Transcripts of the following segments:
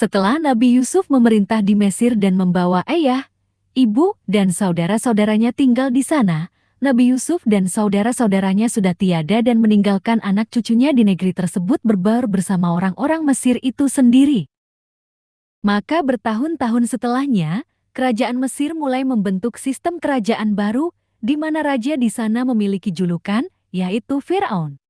Setelah Nabi Yusuf memerintah di Mesir dan membawa ayah, ibu, dan saudara-saudaranya tinggal di sana, Nabi Yusuf dan saudara-saudaranya sudah tiada dan meninggalkan anak cucunya di negeri tersebut berbaur bersama orang-orang Mesir itu sendiri. Maka bertahun-tahun setelahnya, kerajaan Mesir mulai membentuk sistem kerajaan baru, di mana raja di sana memiliki julukan, yaitu Firaun.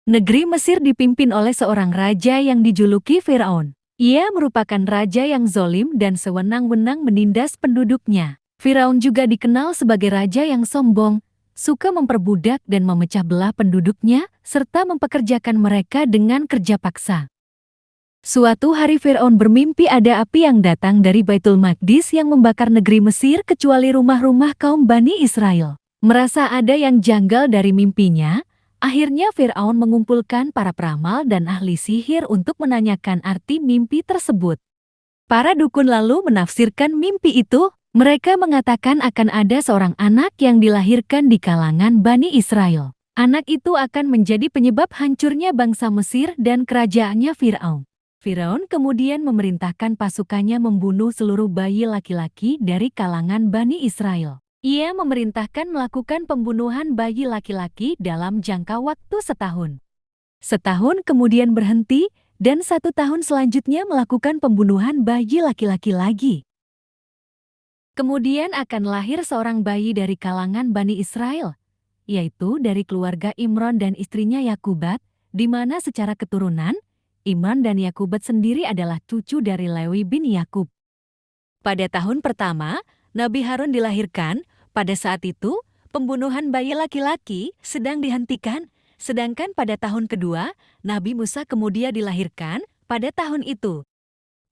Negeri Mesir dipimpin oleh seorang raja yang dijuluki Firaun. Ia merupakan raja yang zolim dan sewenang-wenang menindas penduduknya. Firaun juga dikenal sebagai raja yang sombong, suka memperbudak dan memecah belah penduduknya, serta mempekerjakan mereka dengan kerja paksa. Suatu hari Firaun bermimpi ada api yang datang dari Baitul Maqdis yang membakar negeri Mesir kecuali rumah-rumah kaum Bani Israel. Merasa ada yang janggal dari mimpinya, akhirnya Firaun mengumpulkan para peramal dan ahli sihir untuk menanyakan arti mimpi tersebut. Para dukun lalu menafsirkan mimpi itu. Mereka mengatakan akan ada seorang anak yang dilahirkan di kalangan Bani Israel. Anak itu akan menjadi penyebab hancurnya bangsa Mesir dan kerajaannya Firaun. Firaun kemudian memerintahkan pasukannya membunuh seluruh bayi laki-laki dari kalangan Bani Israel. Ia memerintahkan melakukan pembunuhan bayi laki-laki dalam jangka waktu setahun. Setahun kemudian berhenti, dan 1 tahun selanjutnya melakukan pembunuhan bayi laki-laki lagi. Kemudian akan lahir seorang bayi dari kalangan Bani Israel, yaitu dari keluarga Imron dan istrinya Yakubat, di mana secara keturunan, Imron dan Yakubat sendiri adalah cucu dari Lewi bin Yakub. Pada tahun pertama, Nabi Harun dilahirkan. Pada saat itu, pembunuhan bayi laki-laki sedang dihentikan, sedangkan pada tahun kedua, Nabi Musa kemudian dilahirkan. Pada tahun itu,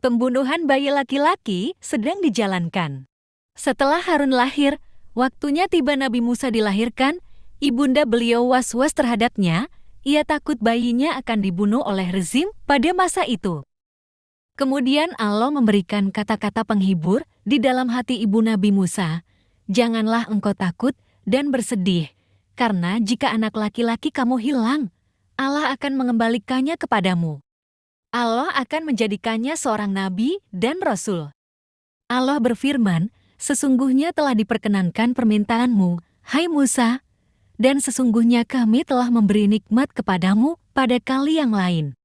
pembunuhan bayi laki-laki sedang dijalankan. Setelah Harun lahir, waktunya tiba Nabi Musa dilahirkan, ibunda beliau was-was terhadapnya, ia takut bayinya akan dibunuh oleh rezim pada masa itu. Kemudian Allah memberikan kata-kata penghibur di dalam hati ibu Nabi Musa, "Janganlah engkau takut dan bersedih, karena jika anak laki-laki kamu hilang, Allah akan mengembalikannya kepadamu. Allah akan menjadikannya seorang nabi dan rasul." Allah berfirman, "Sesungguhnya telah diperkenankan permintaanmu, hai Musa, dan sesungguhnya kami telah memberi nikmat kepadamu pada kali yang lain,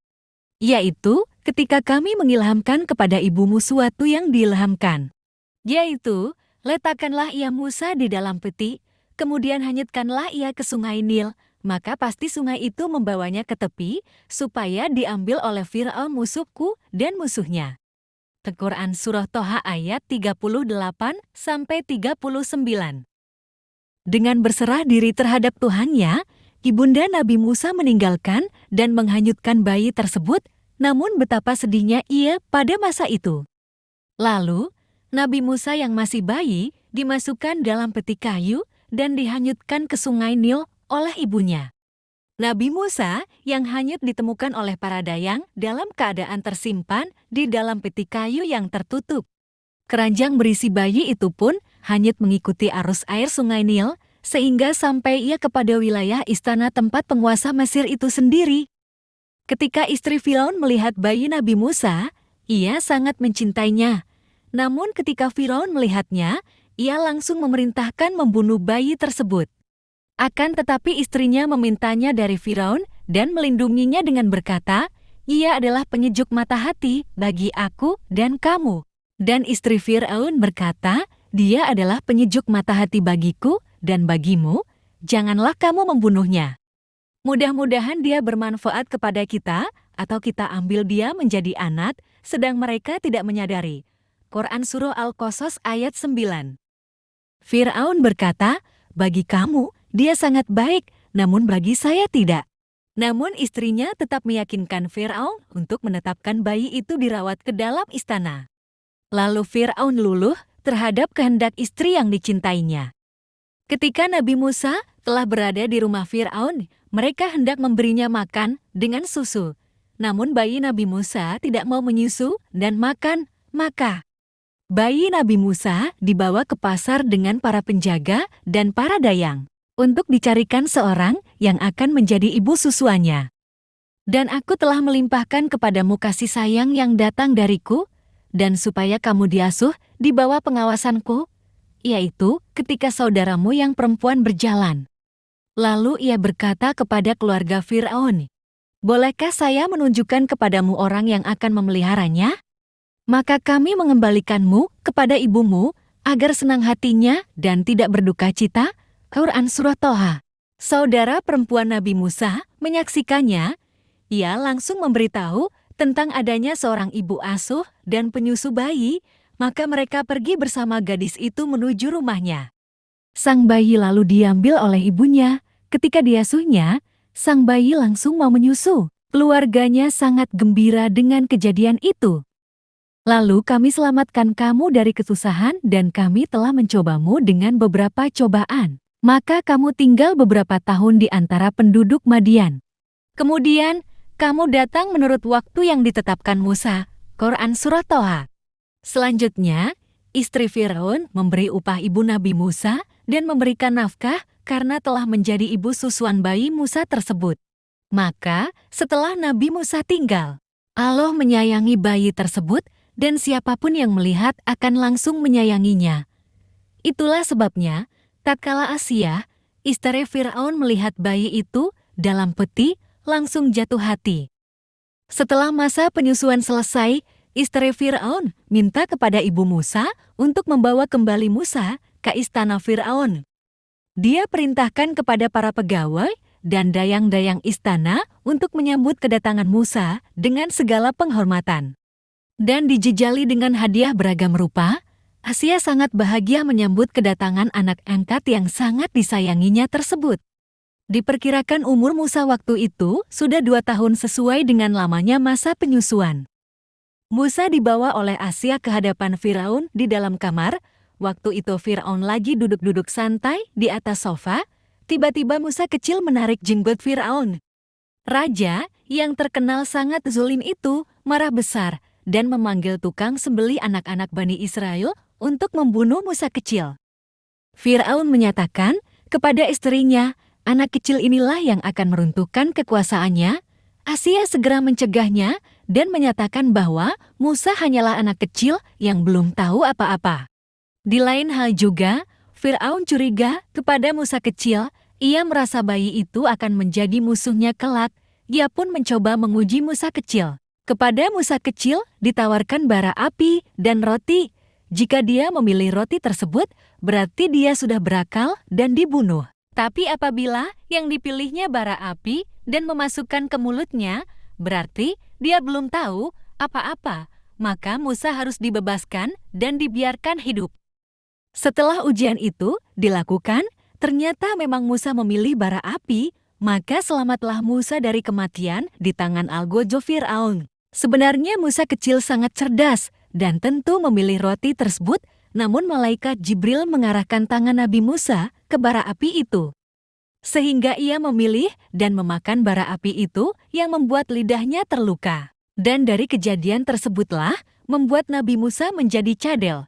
yaitu ketika kami mengilhamkan kepada ibumu suatu yang diilhamkan, yaitu letakkanlah ia Musa di dalam peti, kemudian hanyutkanlah ia ke sungai Nil, maka pasti sungai itu membawanya ke tepi, supaya diambil oleh Fir'aun musuhku dan musuhnya." Quran Surah Toha ayat 38-39. Dengan berserah diri terhadap Tuhannya, ibunda Nabi Musa meninggalkan dan menghanyutkan bayi tersebut, namun betapa sedihnya ia pada masa itu. Lalu, Nabi Musa yang masih bayi dimasukkan dalam peti kayu dan dihanyutkan ke sungai Nil oleh ibunya. Nabi Musa yang hanyut ditemukan oleh para dayang dalam keadaan tersimpan di dalam peti kayu yang tertutup. Keranjang berisi bayi itu pun hanyut mengikuti arus air sungai Nil, sehingga sampai ia kepada wilayah istana tempat penguasa Mesir itu sendiri. Ketika istri Firaun melihat bayi Nabi Musa, ia sangat mencintainya. Namun ketika Firaun melihatnya, ia langsung memerintahkan membunuh bayi tersebut. Akan tetapi istrinya memintanya dari Firaun dan melindunginya dengan berkata, "Ia adalah penyejuk mata hati bagi aku dan kamu." Dan istri Firaun berkata, "Dia adalah penyejuk mata hati bagiku dan bagimu, janganlah kamu membunuhnya. Mudah-mudahan dia bermanfaat kepada kita, atau kita ambil dia menjadi anak, sedang mereka tidak menyadari." Quran Surah Al-Qasas ayat 9. Firaun berkata, "Bagi kamu, dia sangat baik, namun bagi saya tidak." Namun istrinya tetap meyakinkan Firaun untuk menetapkan bayi itu dirawat ke dalam istana. Lalu Firaun luluh terhadap kehendak istri yang dicintainya. Ketika Nabi Musa telah berada di rumah Firaun, mereka hendak memberinya makan dengan susu. Namun bayi Nabi Musa tidak mau menyusu dan makan, maka bayi Nabi Musa dibawa ke pasar dengan para penjaga dan para dayang untuk dicarikan seorang yang akan menjadi ibu susuannya. Dan aku telah melimpahkan kepadamu kasih sayang yang datang dariku, dan supaya kamu diasuh di bawah pengawasanku, yaitu ketika saudaramu yang perempuan berjalan. Lalu ia berkata kepada keluarga Fir'aun, "Bolehkah saya menunjukkan kepadamu orang yang akan memeliharanya? Maka kami mengembalikanmu kepada ibumu, agar senang hatinya dan tidak berduka cita." Quran Surah Toha. Saudara perempuan Nabi Musa menyaksikannya. Ia langsung memberitahu tentang adanya seorang ibu asuh dan penyusu bayi, maka mereka pergi bersama gadis itu menuju rumahnya. Sang bayi lalu diambil oleh ibunya. Ketika diasuhnya, sang bayi langsung mau menyusu. Keluarganya sangat gembira dengan kejadian itu. "Lalu kami selamatkan kamu dari kesusahan dan kami telah mencobamu dengan beberapa cobaan. Maka kamu tinggal beberapa tahun di antara penduduk Madian. Kemudian, kamu datang menurut waktu yang ditetapkan Musa." Quran Surah Toha. Selanjutnya, istri Firaun memberi upah ibu Nabi Musa dan memberikan nafkah karena telah menjadi ibu susuan bayi Musa tersebut. Maka, setelah Nabi Musa tinggal, Allah menyayangi bayi tersebut dan siapapun yang melihat akan langsung menyayanginya. Itulah sebabnya, tatkala Asiyah, istri Firaun melihat bayi itu dalam peti, langsung jatuh hati. Setelah masa penyusuan selesai, istri Fir'aun minta kepada ibu Musa untuk membawa kembali Musa ke istana Fir'aun. Dia perintahkan kepada para pegawai dan dayang-dayang istana untuk menyambut kedatangan Musa dengan segala penghormatan. Dan dijejali dengan hadiah beragam rupa, Asia sangat bahagia menyambut kedatangan anak angkat yang sangat disayanginya tersebut. Diperkirakan umur Musa waktu itu sudah 2 tahun sesuai dengan lamanya masa penyusuan. Musa dibawa oleh Asia ke hadapan Firaun di dalam kamar. Waktu itu Firaun lagi duduk-duduk santai di atas sofa. Tiba-tiba Musa kecil menarik jenggot Firaun. Raja yang terkenal sangat zalim itu marah besar dan memanggil tukang sembelih anak-anak Bani Israel untuk membunuh Musa kecil. Firaun menyatakan kepada istrinya, anak kecil inilah yang akan meruntuhkan kekuasaannya. Asia segera mencegahnya dan menyatakan bahwa Musa hanyalah anak kecil yang belum tahu apa-apa. Di lain hal juga, Firaun curiga kepada Musa kecil. Ia merasa bayi itu akan menjadi musuhnya kelak. Ia pun mencoba menguji Musa kecil. Kepada Musa kecil ditawarkan bara api dan roti. Jika dia memilih roti tersebut, berarti dia sudah berakal dan dibunuh. Tapi apabila yang dipilihnya bara api dan memasukkan ke mulutnya, berarti dia belum tahu apa-apa, maka Musa harus dibebaskan dan dibiarkan hidup. Setelah ujian itu dilakukan, ternyata memang Musa memilih bara api, maka selamatlah Musa dari kematian di tangan algojo Fir'aun. Sebenarnya Musa kecil sangat cerdas dan tentu memilih roti tersebut, namun malaikat Jibril mengarahkan tangan Nabi Musa ke bara api itu. Sehingga ia memilih dan memakan bara api itu yang membuat lidahnya terluka. Dan dari kejadian tersebutlah membuat Nabi Musa menjadi cadel.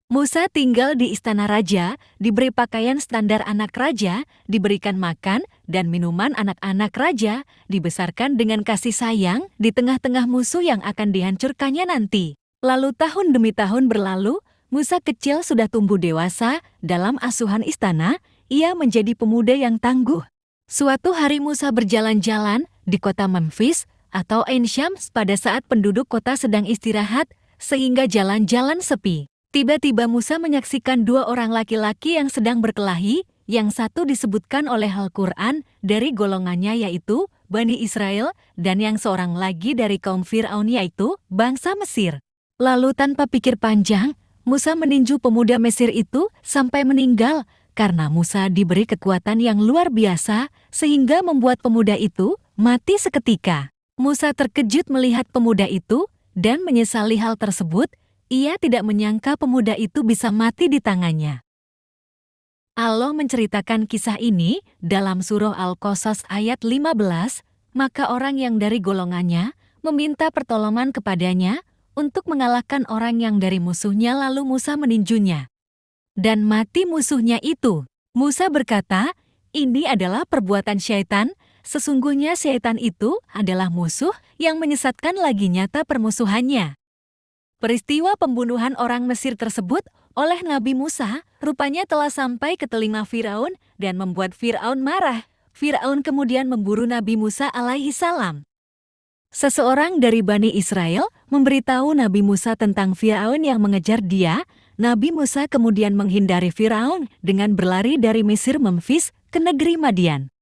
Musa tinggal di istana raja, diberi pakaian standar anak raja, diberikan makan dan minuman anak-anak raja, dibesarkan dengan kasih sayang di tengah-tengah musuh yang akan dihancurkannya nanti. Lalu tahun demi tahun berlalu, Musa kecil sudah tumbuh dewasa dalam asuhan istana. Ia menjadi pemuda yang tangguh. Suatu hari Musa berjalan-jalan di kota Memphis atau Ain Syams pada saat penduduk kota sedang istirahat, sehingga jalan-jalan sepi. Tiba-tiba Musa menyaksikan 2 orang laki-laki yang sedang berkelahi, yang satu disebutkan oleh Al-Quran dari golongannya yaitu Bani Israel, dan yang seorang lagi dari kaum Fir'aun yaitu bangsa Mesir. Lalu tanpa pikir panjang, Musa meninju pemuda Mesir itu sampai meninggal, karena Musa diberi kekuatan yang luar biasa sehingga membuat pemuda itu mati seketika. Musa terkejut melihat pemuda itu dan menyesali hal tersebut. Ia tidak menyangka pemuda itu bisa mati di tangannya. Allah menceritakan kisah ini dalam surah Al-Qasas ayat 15, maka orang yang dari golongannya meminta pertolongan kepadanya untuk mengalahkan orang yang dari musuhnya, lalu Musa meninjunya. Dan mati musuhnya itu. Musa berkata, "Ini adalah perbuatan syaitan, Sesungguhnya syaitan itu adalah musuh yang menyesatkan lagi nyata permusuhannya. Peristiwa pembunuhan orang Mesir tersebut oleh Nabi Musa rupanya telah sampai ke telinga Firaun dan membuat Firaun marah. Firaun kemudian memburu Nabi Musa alaihi salam. Seseorang dari Bani Israel memberitahu Nabi Musa tentang Firaun yang mengejar dia. Nabi Musa kemudian menghindari Firaun dengan berlari dari Mesir Memfis ke negeri Madian.